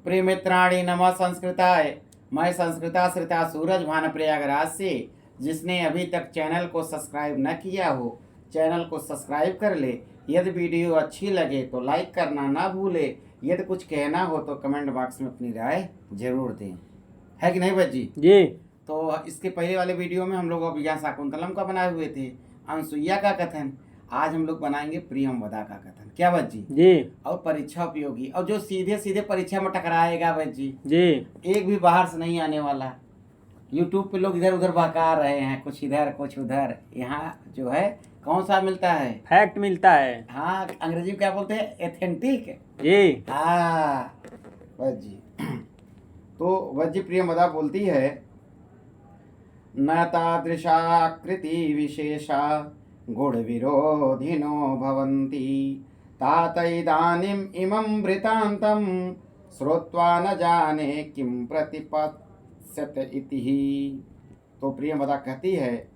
प्रिय मित्राणि नमः संस्कृताय। मैं संस्कृता श्रिता सूरज भान प्रयागराज से। जिसने अभी तक चैनल को सब्सक्राइब न किया हो चैनल को सब्सक्राइब कर ले। यदि वीडियो अच्छी लगे तो लाइक करना ना भूले। यदि कुछ कहना हो तो कमेंट बॉक्स में अपनी राय जरूर दें, है कि नहीं बच्ची जी। तो इसके पहले वाले वीडियो में हम लोग अभिज्ञान शाकुंतलम का बनाए हुए थे, अनसुईया का कथन। आज हम लोग बनाएंगे प्रियंवदा का कथन। क्या बच्ची जी। और परीक्षा उपयोगी, और जो सीधे सीधे परीक्षा में टकराएगा बच्ची जी। एक भी बाहर से नहीं आने वाला। यूट्यूब पे लोग इधर उधर बहका रहे हैं, कुछ इधर कुछ उधर। यहाँ जो है कौन सा मिलता है, फैक्ट मिलता है। हाँ अंग्रेजी में क्या बोलते हैं, एथेंटिक। जी। हाँ बच्ची तो बच्ची प्रियंवदा बोलती है, न तादृशाकृति विशेषा गुण विरोधिनो भवन्ति तात इदानीम् इमं वृतान्तं श्रुत्वा न जाने किं प्रतिपत्स्यत इति। तो प्रियंवदा कहती है,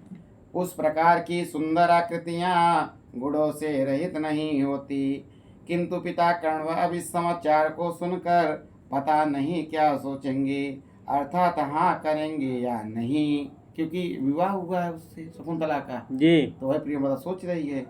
उस प्रकार की सुंदर आकृतियां गुणों से रहित नहीं होती, किंतु पिता कण्व अब इस समाचार को सुनकर पता नहीं क्या सोचेंगे, अर्थात हाँ करेंगे या नहीं, क्योंकि विवाह हुआ है उससे शकुंतला का। जी। तो वह प्रियंवदा सोच रही है।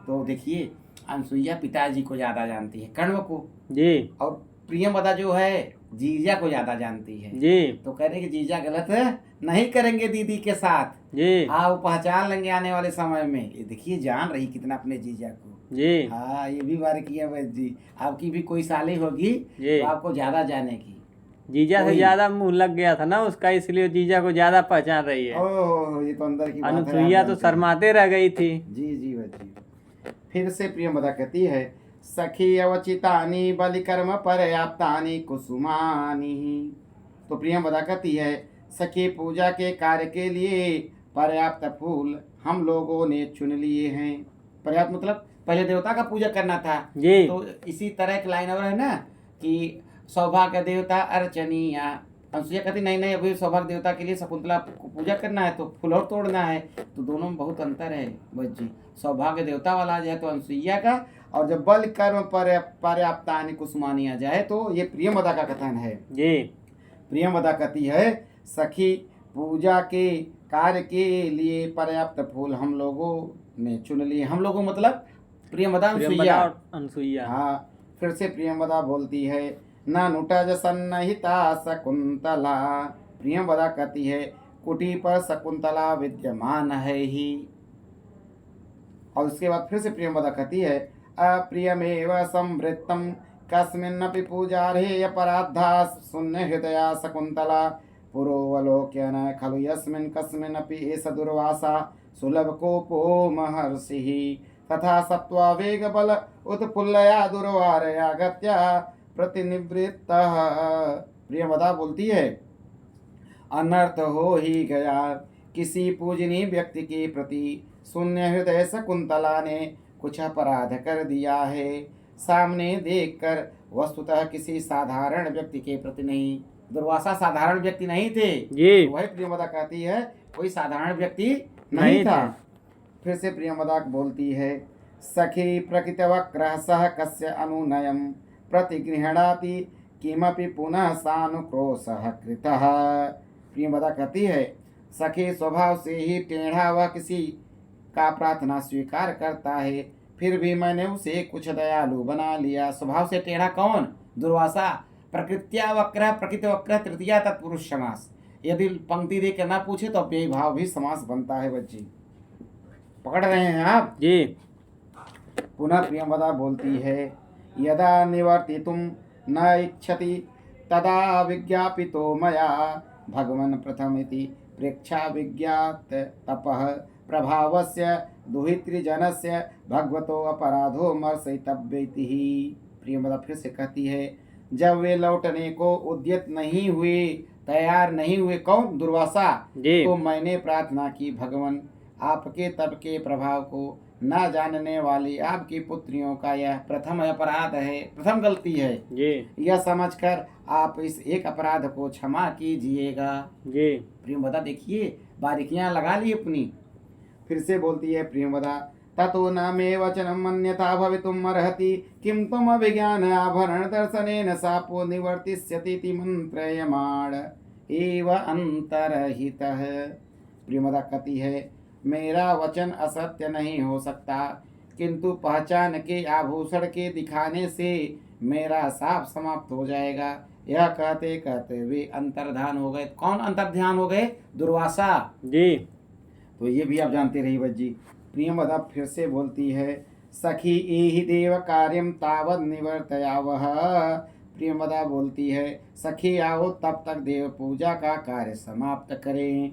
तो देखिए अनसुईया पिताजी को ज़्यादा जानती है, कण्व को, जी। और प्रियंवदा जो है जीजा को ज़्यादा जानती है। जी। तो कह रहे कि जीजा गलत नहीं करेंगे दीदी के साथ। जी। हाँ वो पहचान लेंगे आने वाले समय में। ये देखिए जान रही कितना अपने जीजा को। जी। हाँ ये भी बारीकी है बस जी। आपकी भी कोई साली होगी जी। तो आपको ज़्यादा जानेगी। जीजा से वही। ज्यादा मुंह लग गया था ना उसका, इसलिए जीजा को ज्यादा पहचान रही है। ओह ये तो अंदर की बात है। अनुसुईया आप तो जानते हैं। शर्माते रह गई थी। जी जी बच्ची। फिर से प्रियंवदा कहती है, सखी अवचितानि बलिकर्म पर्याप्तानि कुसुमानि। तो प्रियंवदा कहती है, सखी पूजा के कार्य के लिए पर्याप्त फूल हम लोगों ने चुन लिए हैं। पर्याप्त मतलब पहले देवता का पूजा करना था। जी। तो इसी तरह एक लाइन और है ना कि सौभाग्य देवता अर्चनीया। अनुसुईया कहती नहीं नहीं अभी सौभाग्य देवता के लिए शकुंतला को पूजा करना है तो फूल और तोड़ना है। तो दोनों में बहुत अंतर है बच्ची। सौभाग्य देवता वाला आ जाए तो अनुसुईया का, और जब बल कर्म पर्याप्तानि कुसुमानि आ जाए तो ये प्रियंवदा का कथन है। जी। प्रियंवदा कहती है, सखी पूजा के कार्य के लिए पर्याप्त फूल हम लोगों ने चुन लिए। हम लोगों मतलब प्रियंवदा अनुसुईया। और अनुसुईया। हाँ फिर से प्रियंवदा बोलती है, न नुटज सन्नहिता शकुंतला। प्रियंवदा कहती है, कुटी पर शकुंतला विद्यमान है ही। और उसके बाद फिर से प्रियंवदा कहती है, अप्रियमेव संवृत्तम कस्मिन्नपि पूजार्हे अपराधा शून्य हृदया शकुंतला पुरोवलोक्य न खलु यस्मिन् कस्मिन्नपि एष दुर्वासा सुलभ कोपो महर्षिः तथा सत्वा वेग बल उत्फुल्लया दुर्वारया गत्या प्रतिनिवृत्तः। प्रियंवदा बोलती है, अनर्थ हो ही गया किसी पूजनीय व्यक्ति के प्रति। शून्य हृदय शकुंतला ने कुछ अपराध कर दिया है, सामने देखकर वस्तुतः किसी साधारण व्यक्ति के प्रति नहीं। दुर्वासा साधारण व्यक्ति नहीं थे। जी। तो वही प्रियंवदा कहती है कोई साधारण व्यक्ति नहीं था। थे। फिर से प्रियंवदा बोलती है, सखी प्रकृतवक्रः सह कस्य अनुनयं प्रतिगृह्णाति किमपि पुनः सानुक्रोशः कृतः। प्रियंवदा कहती है, सखी स्वभाव से ही टेढ़ा वह किसी का प्रार्थना स्वीकार करता है, फिर भी मैंने उसे कुछ दयालु बना लिया। स्वभाव से टेढ़ा कौन? दुर्वासा। प्रकृत्या वक्र प्रकृति वक्र तृतीया तत्पुरुष समास। यदि पंक्ति दे के ना पूछे तो अव्ययी भाव भी समास बनता है बच्ची। पकड़ रहे हैं आप? जी। पुनः प्रियंवदा बोलती है, यदा निवर्तितुं न इच्छति तदा विज्ञापितो मया भगवन् प्रथमिति प्रेक्षा विज्ञात तपः प्रभावस्य दुहितृजनस्य भगवतो अपराधो मर्षयितव्येति। प्रियंवदा फिर से कहती है, जब वे लौटने को उद्यत नहीं हुए, तैयार नहीं हुए, कौन? दुर्वासा। तो मैंने प्रार्थना की, भगवान आपके तप के प्रभाव को न जानने वाली आपकी पुत्रियों का यह प्रथम अपराध है, प्रथम गलती है। यह समझकर आप इस एक अपराध को क्षमा कीजिएगा। प्रियंवदा देखिए बारीकियां लगा ली अपनी। फिर से बोलती है प्रियंवदा, ततो न मे वचनम् अन्यथा भवितुम् अर्हति किं त्वम् अभिज्ञान आभरण दर्शनेन शापो निवर्तिष्यति इति मंत्रयमाण एव अंतरहितः। प्रियमदा कहती है, मेरा वचन असत्य नहीं हो सकता, किंतु पहचान के आभूषण के दिखाने से मेरा साप समाप्त हो जाएगा। यह कहते कहते वे अंतर्धान हो गए। कौन अंतर्ध्यान हो गए? दुर्वासा जी। तो ये भी आप जानते रही बज्जी। प्रियमदा फिर से बोलती है, सखी एहि देव कार्यम तावद निवर्तयावह। प्रियमदा बोलती है, सखी आओ तब तक देव पूजा का कार्य समाप्त करें।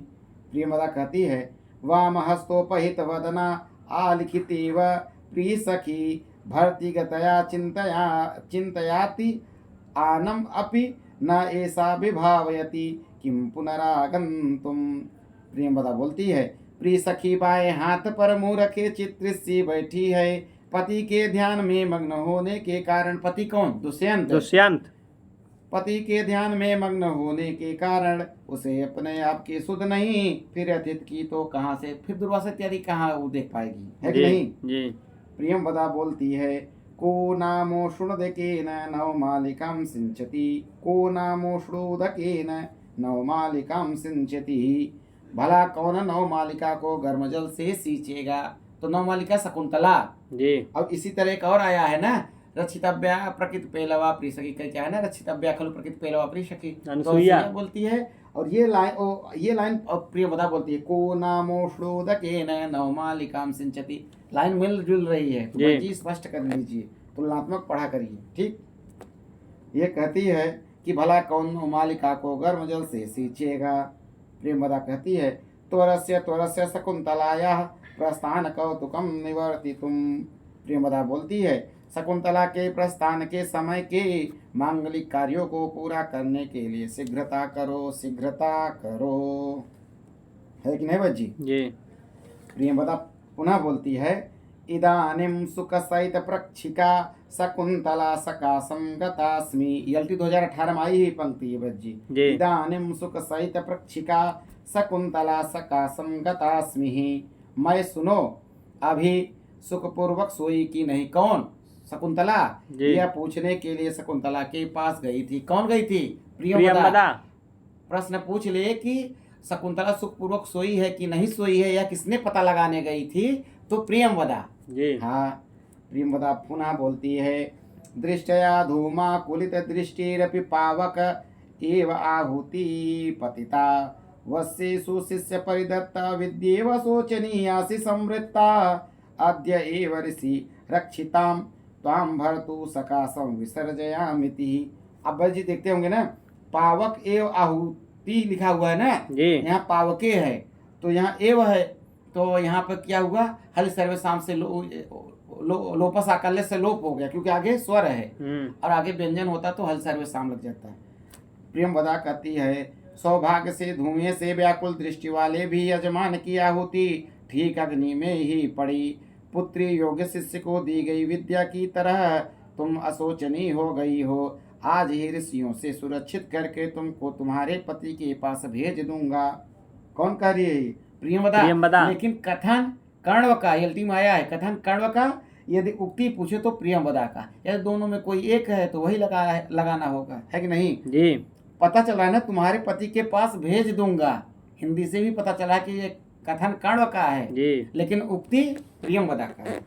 प्रियमदा कहती है, वामहस्तोपहित वदना आलिखितेव प्रिय सखी भर्तिगतया चिंतयाति आनम अपि न ऐसा विभावयति किम पुनरागंतुम। प्रियमदा बोलती है, प्रिय सखी बाएं हाथ पर मुंह रखे चित्र सी बैठी है। पति के ध्यान में मग्न होने के कारण, पति कौन? दुष्यंत। पति के ध्यान में मग्न होने के कारण उसे अपने आप की सुध नहीं, फिर अतीत की तो कहाँ से, फिर दुर्वासा इत्यादि कहाँ वो देख पाएगी, है कि नहीं? जी। प्रियंवदा बोलती है, को नामो शुणदकेन नवमालिकां सिंचति, को नामो श्रोदकेन नवमालिकां सिंचति। भला कौन नवमालिका को गर्म जल से सींचेगा? तो नवमालिका शकुंतला जी। अब इसी तरह एक और आया है ना, रक्षितव्या प्रकृत पेलवा प्रिय सखी, क्या है ना, रक्षितव्या खलु प्रकृत पेलवा प्रिय सखी, अनुसुईया बोलती है। और ये लाइन प्रियवदा बोलती है, को नामो श्रोदकेन नवमालिकां सिंचति। लाइन मिलजुल रही है, तो जी स्पष्ट कर लीजिए, तुलनात्मक पढ़ा करिए, ठीक। ये कहती है कि भला कौन नवमालिका को गर्म जल से सींचेगा। प्रियवदा कहती है, त्वरस्य शकुंतलायाः प्रस्थान कौतुकम निवर्तितुम। प्रियवदा बोलती है, शकुंतला के प्रस्थान के समय के मांगलिक कार्यों को पूरा करने के लिए शीघ्रता करो, शीघ्रता करो, है कि नहीं बच्ची? जी। प्रियवदा पुनः बोलती है, इदानीं सुख सहित प्रक्षिका शकुंतला सकाशं गतास्मि। यल्टी 2018 में आई ही पंक्ति है बच्ची। इदानीं सुख सहित प्रक्षिका शकुंतला सकाशं गतास्मि। मैं सुनो अभी सुखपूर्वक सोई की नहीं। कौन? शकुंतला। यह पूछने के लिए शकुंतला के पास गई थी। कौन गई थी? प्रियंवदा। प्रश्न पूछ ले कि शकुंतला सुखपूर्वक सोई है कि नहीं सोई है, या किसने पता लगाने गई थी? तो प्रियंवदा जी। हाँ, प्रियंवदा पुनः बोलती है, दृष्टया धूमा कुलित दृष्टिरपि पावक एव आहुति पतिता वस्येषु शिष्य परिदत्ता विद्येव शोचनीयासि संवृत्ता अद्य एव ऋषि रक्षिताम त्वाम भर्तु सकाशम विसर्जयामिति। अब जी देखते होंगे ना, पावक एव आहुति लिखा हुआ है ना, यहाँ पावके है तो यहाँ एव है, तो यहाँ पर क्या हुआ? हल सर्वसाम से लोपस आकल्य से लोप हो गया, क्योंकि आगे स्वर है और आगे व्यंजन होता तो हल सर्वसाम लग जाता है। प्रियंवदा कहती है, सौभाग्य से धुएं से व्याकुल दृष्टि वाले भी यजमान की आहुति ठीक अग्नि में ही पड़ी। पुत्री योग्य शिष्य को दी गई विद्या की तरह तुम अशोचनीय हो गई हो। आज ही ऋषियों से सुरक्षित करके तुमको तुम्हारे पति के पास भेज दूंगा। कौन कह रही है? प्रियंवदा। लेकिन कथन कण्व का, एलटी में आया है कथन कण्व का। यदि उक्ति पूछे तो प्रियंवदा का, यदि दोनों में कोई एक है तो वही लगाना होगा, है कि नहीं जी? पता चला ना, तुम्हारे पति के पास भेज दूंगा। हिंदी से भी पता चला कि ये कथन कण्व का है जी, लेकिन उक्ति प्रियंवदा का है।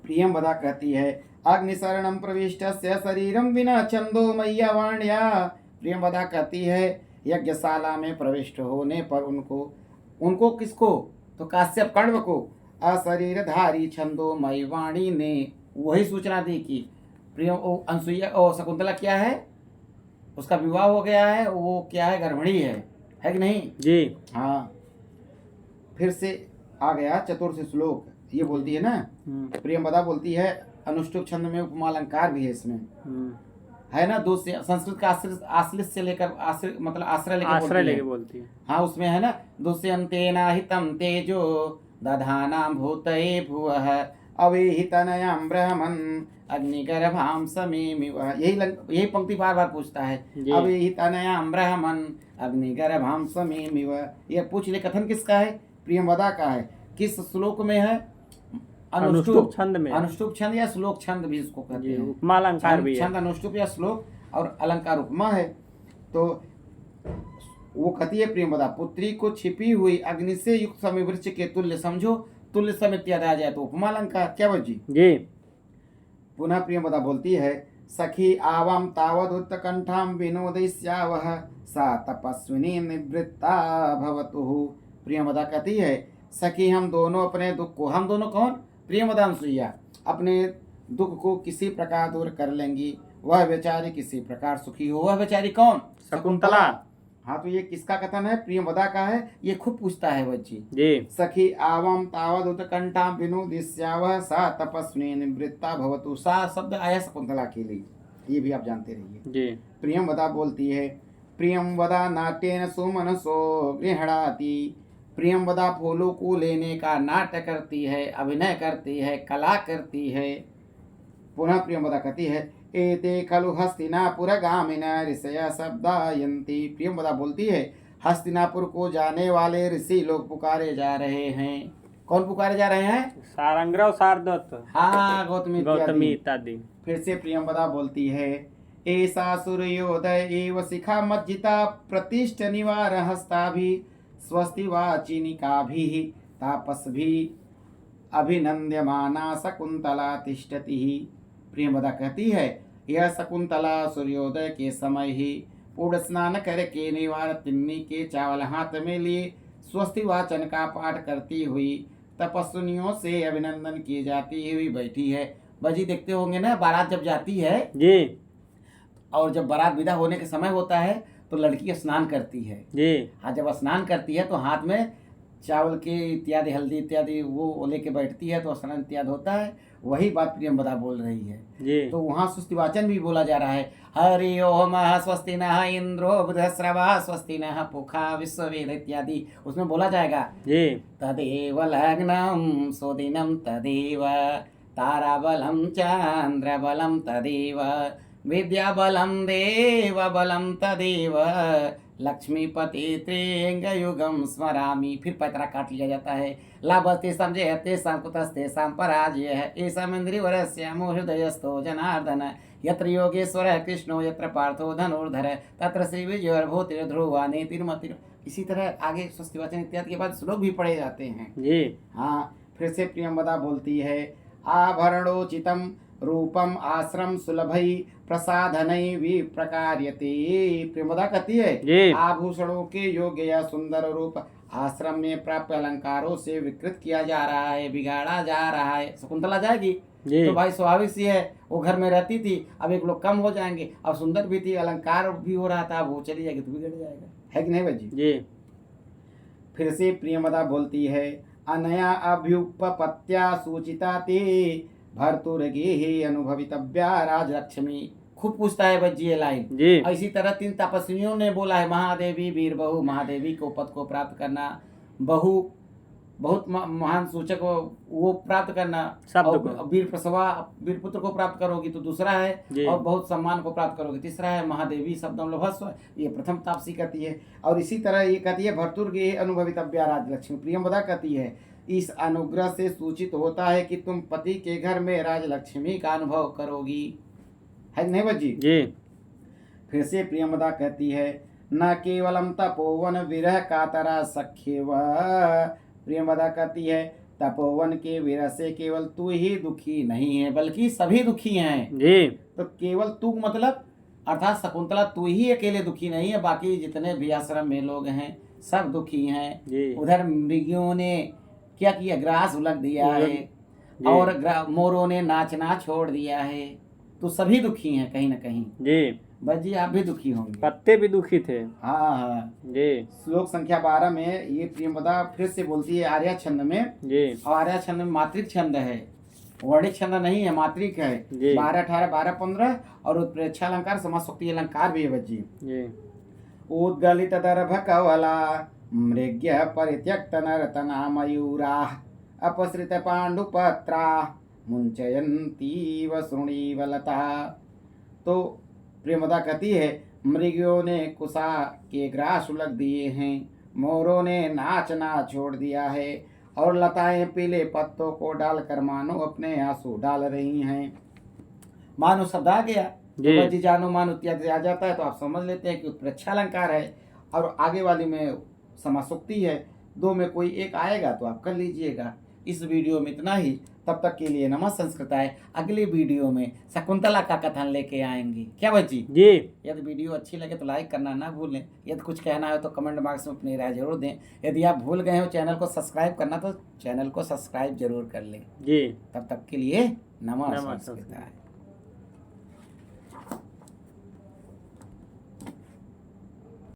प्रियंवदा कहती है, अग्निशरणं प्रविष्टस्य शरीरं विना छंदो मैया वाण्या। प्रियंवदा कहती है, यज्ञशाला में प्रविष्ट होने पर उनको किसको? तो काश्यप कण्व को अशरीरधारी छंदोमयी वाणी ने वही सूचना दी कि अनसुईया और शकुंतला क्या है, उसका विवाह हो गया है, वो क्या है? गर्भिणी है कि नहीं जी? हाँ। फिर से आ गया चतुर्थ श्लोक, ये बोलती है ना, प्रियंवदा बोलती है, अनुष्टुप छंद में उपमा अलंकार भी है इसमें, है ना। दो से संस्कृत का आश्रित से लेकर मतलब आश्रय लेकर बोलती है। हाँ, उसमें है ना, दुष्यंतेना हितम तेजो दधानां भूतये भुवः अविहितनयां ब्रह्मन् अग्निगर्भां समीमिवः। यही पंक्ति बार बार पूछता है, अविहितनयां ब्रह्मन् अग्निगर्भां समीमिवः। यह पूछ ले, कथन किसका है? प्रियंवदा का है। किस श्लोक में है? अनुष्टुप छंद में। अनुष्टुप छंद या श्लोक छंद भी इसको कहते जी, हैं। उपमा अलंकार भी है। छंद अनुष्टुप या श्लोक और अलंकार उपमा है। तो वो कहती है प्रियंवदा, पुत्री को छिपी हुई अग्नि से युक्त समय वृक्ष के तुल्य समझो। तुल्य समय इत्यादि आ जाए तो उपमा अलंकार। क्या बच्ची जी पुनः प्रियंवदा बोलती है, सखी आवाम तावद उत्कंठाम विनोदयिष्यावह सा तपस्विनी निवृत्ता भवतु। प्रियंवदा कहती है, सखी हम दोनों अपने दुख को, हम दोनों कौन, प्रियंवदा अनुसुईया, अपने दुख को किसी प्रकार दूर कर लेंगी। वह बेचारी किसी प्रकार सुखी हो। वह बेचारी कौन, शकुंतला। हाँ तो ये किसका कथन है, प्रियंवदा का है। ये खूब पूछता है बच्ची। जी सखी आवाम तावद उत्कंठा विनोदिष्यावह सा तपस्विनी निवृत्ता भवतु। सा शब्द आया शकुंतला के लिए, ये भी आप जानते रहिए। जी प्रियंवदा बोलती है, प्रियंवदा नाट्येन सुमनसो गृहणाति। प्रियंवदा फूलों को लेने का नाट्य करती है, अभिनय करती है, कला करती है। पुनः प्रियंवदा कहती है, एते खलु हस्तिनापुरगामिन ऋषय शब्दायन्ति। प्रियंवदा बोलती है, हस्तिनापुर को जाने वाले ऋषि लोग पुकारे जा रहे हैं। कौन पुकारे जा रहे हैं, सारंग्रव सारदत्त, हाँ गौतमी गौतमी इत्यादि। इत्यादि। फिर से प्रियंवदा बोलती है, ऐसा सूर्योदय एव शिखा मज्जिता प्रतिष्ठ निवार हस्ताभि स्वस्ति वाचिनिकाभिः तापसभिः अभिनंद्यमाना शकुंतला तिष्ठति। प्रियंवदा कहती है, यह शकुंतला सूर्योदय के समय ही पूर्ण स्नान करके निवार तिन्नी के चावल हाथ में लिए स्वस्ति वाचन का पाठ करती हुई तपस्विनियों से अभिनंदन की जाती हुई बैठी है। बजी देखते होंगे ना, बारात जब जाती है जी और जब बारात विदा होने का समय होता है तो लड़की स्नान करती है। जी हाँ, जब स्नान करती है तो हाथ में चावल के इत्यादि हल्दी इत्यादि वो लेके बैठती है तो स्नान इत्यादि होता है। वही बात प्रियंवदा बोल रही है। जी तो वहाँ स्वस्तिवाचन भी बोला जा रहा है, हरि ओम स्वस्ति नः इंद्रो बुधस्रवा स्वस्ति नः पूषा विश्ववेद इत्यादि उसमें बोला जाएगा। जी तदेव लग्नं सुदिनं तदेव ताराबलं चंद्रबलं तदेव विद्याबलं देवबलं तदेव लक्ष्मीपति त्रिंगयुगम स्मरामि। फिर पैतरा काट लिया जाता है। लाभस्ते समझते संकुतस्ते संपराजय है ऐसा इंद्रिवरस्य हृदयस्थो जनार्दन यत्र योगेश्वर कृष्णो यत्र पार्थो धनुर्धर तत्र श्री विजयर्भूतिर ध्रुवा नेतिर्मतिर। इसी तरह आगे स्वस्तिवाचन इत्यादि के बाद श्लोक भी पढ़े जाते हैं। जी हाँ, फिर से प्रियंवदा बोलती है, आभरणोचितम रूपम आश्रम सुलभई प्रसाधनई विप्रकार्यते। प्रियंवदा कहती है, जी आभूषणों के योग्य या सुंदर रूप आश्रम में प्राप्त अलंकारों से विकृत किया जा रहा है, बिगाड़ा जा रहा है। शकुंतला जाएगी जी तो भाई स्वाभाविक सी है, वो घर में रहती थी, अब एक लोग कम हो जाएंगे, अब सुंदर भी थी, अलंकार भी हो रहा था, वो चली जाएगी तो बिगड़ जाएगा, है कि नहीं बच्ची। जी फिर से प्रियंवदा बोलती है, अनया अभ्युपपत्या सूचिता ते भर्तुर्गेहे अनुभवितव्या राजलक्ष्मी। खूब पूछता है बच्ची ये लाइन। जी इसी तरह 3 तपस्विनियों ने बोला है, महादेवी वीर बहू, महादेवी को पद को प्राप्त करना, बहू बहुत महान सूचक वो प्राप्त करना, शब्द और को। वीर प्रसवा वीर पुत्र को प्राप्त करोगी तो दूसरा जी। है, और बहुत सम्मान को प्राप्त करोगी तीसरा है। महादेवी शब्दम लभस्व, ये प्रथम तापसी कहती है। और इसी तरह ये कहती है, भर्तुर्गे अनुभवितव्या राजलक्ष्मी। प्रियंवदा कहती है, इस अनुग्रह से सूचित होता है कि तुम पति के घर में राजलक्ष्मी का अनुभव करोगी, है नहीं बच्ची। जी फिर से प्रियंवदा कहती है, न केवलम तपोवन विरह कातरा सख्य व। प्रियंवदा कहती है, तपोवन के विरह से केवल तू ही दुखी नहीं है बल्कि सभी दुखी हैं। जी तो केवल तू मतलब अर्थात शकुंतला तू ही अकेले दुखी नहीं है, बाकी जितने भी आश्रम में लोग हैं सब दुखी हैं। जी उधर मृगियों ने क्या किया, ग्रास उलग दिया है, जी। और मोरों ने नाचना छोड़ दिया है, तो सभी दुखी हैं कहीं ना कहीं। जी बस जी आप भी दुखी होंगे। पत्ते भी दुखी थे। हाँ हाँ। जी श्लोक संख्या 12 में ये प्रियंवदा फिर से बोलती है आर्या छंद में। जी और आर्या छंद में मात्रिक छंद है, वर्णिक छंद नहीं है, मात्रिक है। जी। 12, 18, 12, 15 और उत्प्रेक्षा अलंकार समासोक्ति अलंकार भी है बच्ची। जी उद्गलित दर्भ कवला मृग्य परित्यक्त नर्तना मयूरा अपसृत पांडुपत्रा मुंचयंतीव श्रुणीव लता। तो प्रियंवदा कहती है, मृगियों ने कुशा के ग्रास उलग दिए हैं, मोरों ने नाचना छोड़ दिया है, और लताएं पीले पत्तों को डालकर मानो अपने आंसू डाल रही हैं। मानो शब्द आ गया जी। तो जी जानो मानो इत्यादि आ जाता है तो आप समझ लेते हैं कि उत्प्रेक्षा अलंकार है और आगे वाली में समासोक्ति है। दो में कोई एक आएगा तो आप कर लीजिएगा। इस वीडियो में इतना ही। तब तक के लिए नमः संस्कृताय। अगली वीडियो में शकुंतला का कथन लेके आएंगे। क्या बच्ची जी। यदि वीडियो अच्छी लगे तो लाइक करना ना भूलें। यदि कुछ कहना हो तो कमेंट बॉक्स में अपनी राय जरूर दें। यदि आप भूल गए हो चैनल को सब्सक्राइब करना तो चैनल को सब्सक्राइब जरूर कर लें। जी। तब तक के लिए नमः नमः संस्कृताय।